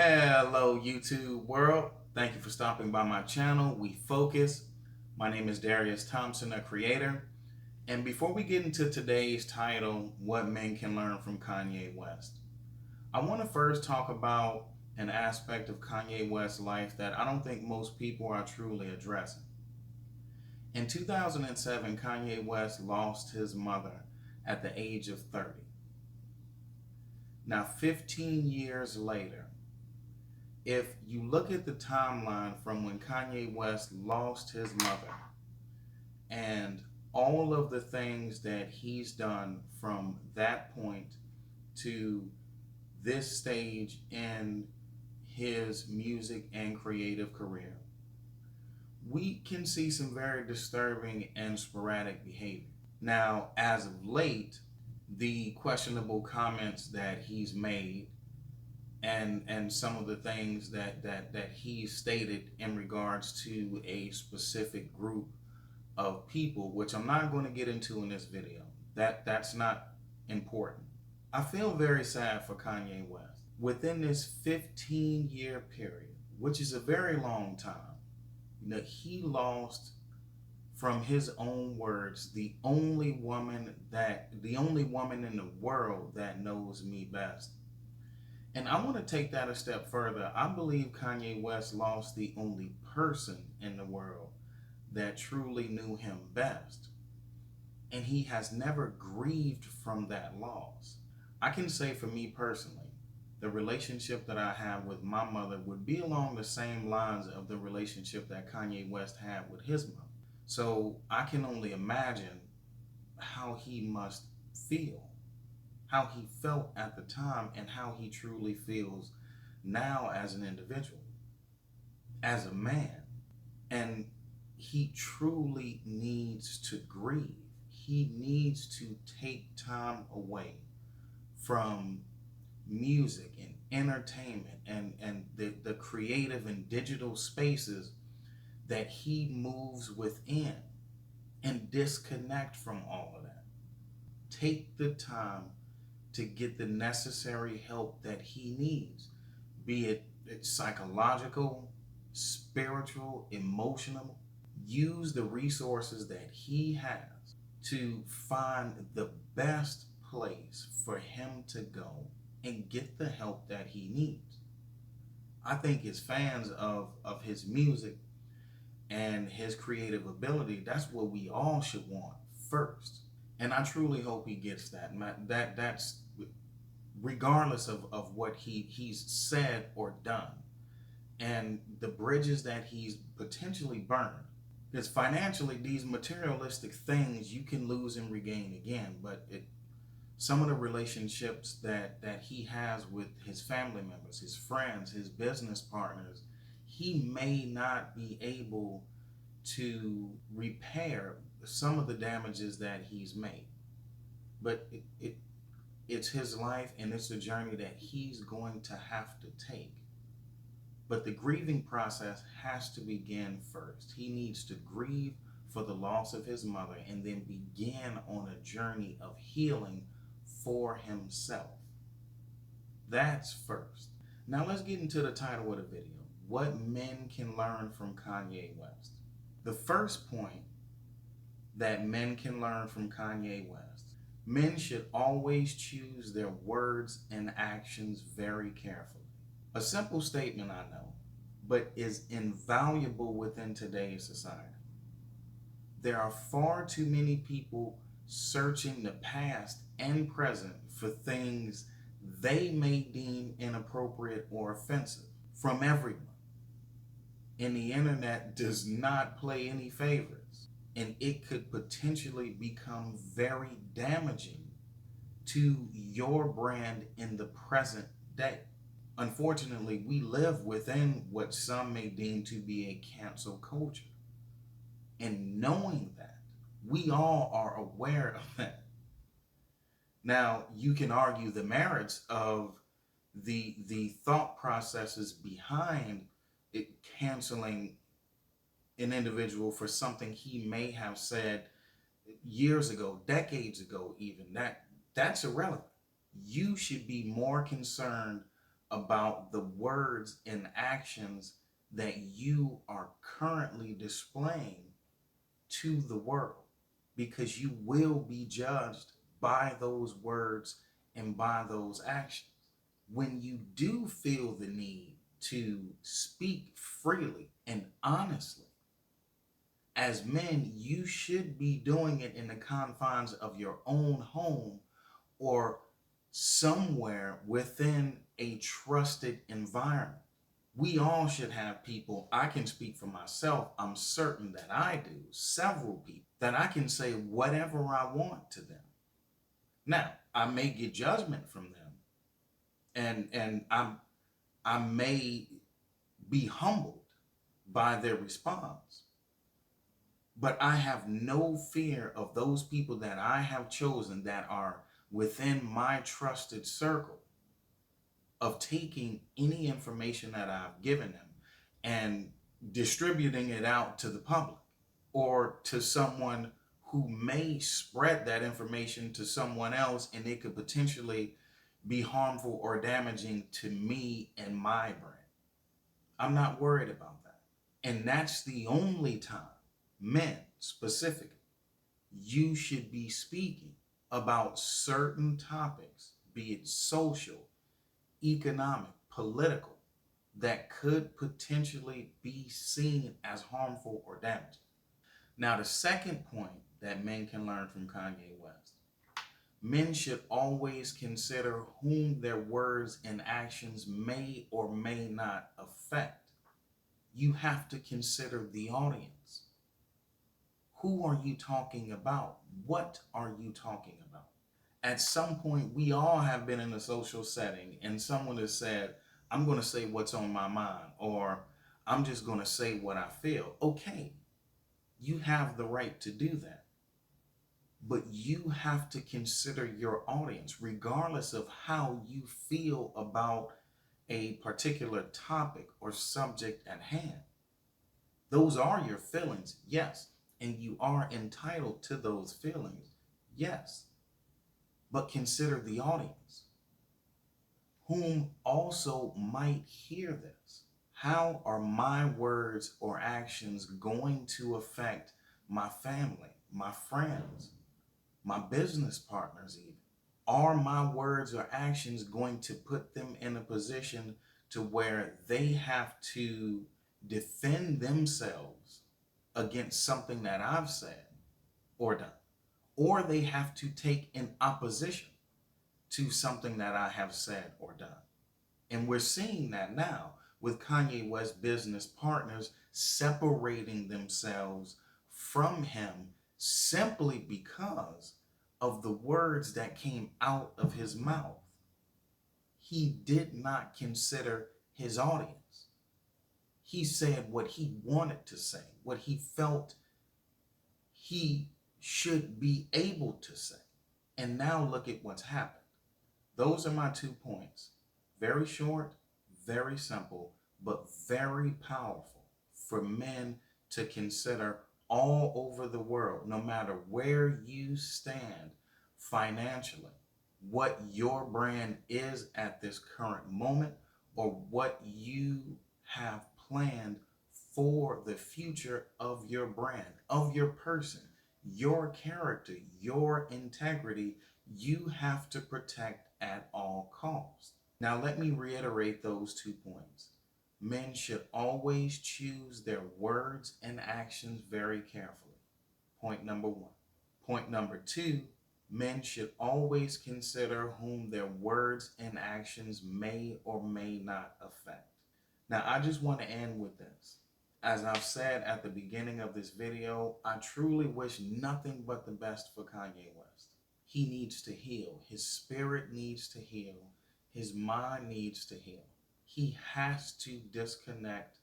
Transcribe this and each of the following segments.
Hello, YouTube world. Thank you for stopping by my channel, We Focus. My name is Darius Thompson, a creator. And before we get into today's title, What Men Can Learn from Kanye West, I want to first talk about an aspect of Kanye West's life that I don't think most people are truly addressing. In 2007, Kanye West lost his mother at the age of 30. Now, 15 years later, if you look at the timeline from when Kanye West lost his mother and all of the things that he's done from that point to this stage in his music and creative career, we can see some very disturbing and sporadic behavior. Now, as of late, the questionable comments that he's made and some of the things that he stated in regards to a specific group of people, which I'm not going to get into in this video. That's not important. I feel very sad for Kanye West. Within this 15-year period, which is a very long time, he lost, from his own words, the only woman in the world that knows me best. And I want to take that a step further. I believe Kanye West lost the only person in the world that truly knew him best. And he has never grieved from that loss. I can say for me personally, the relationship that I have with my mother would be along the same lines of the relationship that Kanye West had with his mother. So I can only imagine how he must feel, how he felt at the time, and how he truly feels now as an individual, as a man. And he truly needs to grieve. He needs to take time away from music and entertainment and the creative and digital spaces that he moves within, and disconnect from all of that. Take the time to get the necessary help that he needs, be it psychological, spiritual, emotional. Use the resources that he has to find the best place for him to go and get the help that he needs. I think as fans of his music and his creative ability, that's what we all should want first. And I truly hope he gets that. That's regardless of what he's said or done, and the bridges that he's potentially burned. Because financially, these materialistic things you can lose and regain again, but some of the relationships that he has with his family members, his friends, his business partners, he may not be able to repair some of the damages that he's made. But it's his life, and it's a journey that he's going to have to take. But the grieving process has to begin first. He needs to grieve for the loss of his mother and then begin on a journey of healing for himself. That's first. Now let's get into the title of the video. What men can learn from Kanye West. The first point that men can learn from Kanye West: men should always choose their words and actions very carefully. A simple statement, I know, but is invaluable within today's society. There are far too many people searching the past and present for things they may deem inappropriate or offensive from everyone. And the internet does not play any favorites, and it could potentially become very damaging to your brand in the present day. Unfortunately, we live within what some may deem to be a cancel culture. And knowing that, we all are aware of that. Now, you can argue the merits of the thought processes behind it canceling an individual for something he may have said years ago, decades ago even. That's irrelevant. You should be more concerned about the words and actions that you are currently displaying to the world, because you will be judged by those words and by those actions. When you do feel the need to speak freely and honestly, as men, you should be doing it in the confines of your own home or somewhere within a trusted environment. We all should have people. I can speak for myself. I'm certain that I do. Several people that I can say whatever I want to them. Now, I may get judgment from them, and I may be humbled by their response. But I have no fear of those people that I have chosen that are within my trusted circle of taking any information that I've given them and distributing it out to the public or to someone who may spread that information to someone else, and it could potentially be harmful or damaging to me and my brand. I'm not worried about that. And that's the only time, men specifically, you should be speaking about certain topics, be it social, economic, political, that could potentially be seen as harmful or damaging. Now, the second point that men can learn from Kanye West: men should always consider whom their words and actions may or may not affect. You have to consider the audience. Who are you talking about? What are you talking about? At some point, we all have been in a social setting and someone has said, I'm going to say what's on my mind, or I'm just going to say what I feel. Okay, you have the right to do that. But you have to consider your audience, regardless of how you feel about a particular topic or subject at hand. Those are your feelings, yes, and you are entitled to those feelings, yes. But consider the audience, whom also might hear this. How are my words or actions going to affect my family, my friends, my business partners even? Are my words or actions going to put them in a position to where they have to defend themselves against something that I've said or done? Or they have to take an opposition to something that I have said or done. And we're seeing that now with Kanye West business partners separating themselves from him simply because of the words that came out of his mouth. He did not consider his audience. He said what he wanted to say, what he felt he should be able to say. And now look at what's happened. Those are my 2 points. Very short, very simple, but very powerful for men to consider all over the world, no matter where you stand financially, what your brand is at this current moment, or what you have planned for the future of your brand, of your person, your character, your integrity. You have to protect at all costs. Now, let me reiterate those 2 points. Men should always choose their words and actions very carefully. Point number 1. Point number 2, men should always consider whom their words and actions may or may not affect. Now, I just want to end with this. As I've said at the beginning of this video, I truly wish nothing but the best for Kanye West. He needs to heal. His spirit needs to heal. His mind needs to heal. He has to disconnect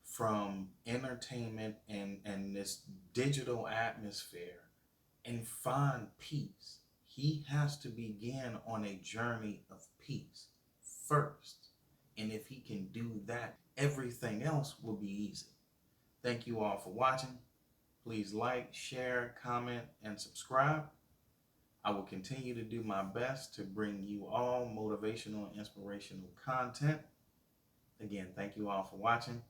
from entertainment and this digital atmosphere and find peace. He has to begin on a journey of peace first. And if he can do that, everything else will be easy. Thank you all for watching. Please like, share, comment, and subscribe. I will continue to do my best to bring you all motivational and inspirational content. Again, thank you all for watching.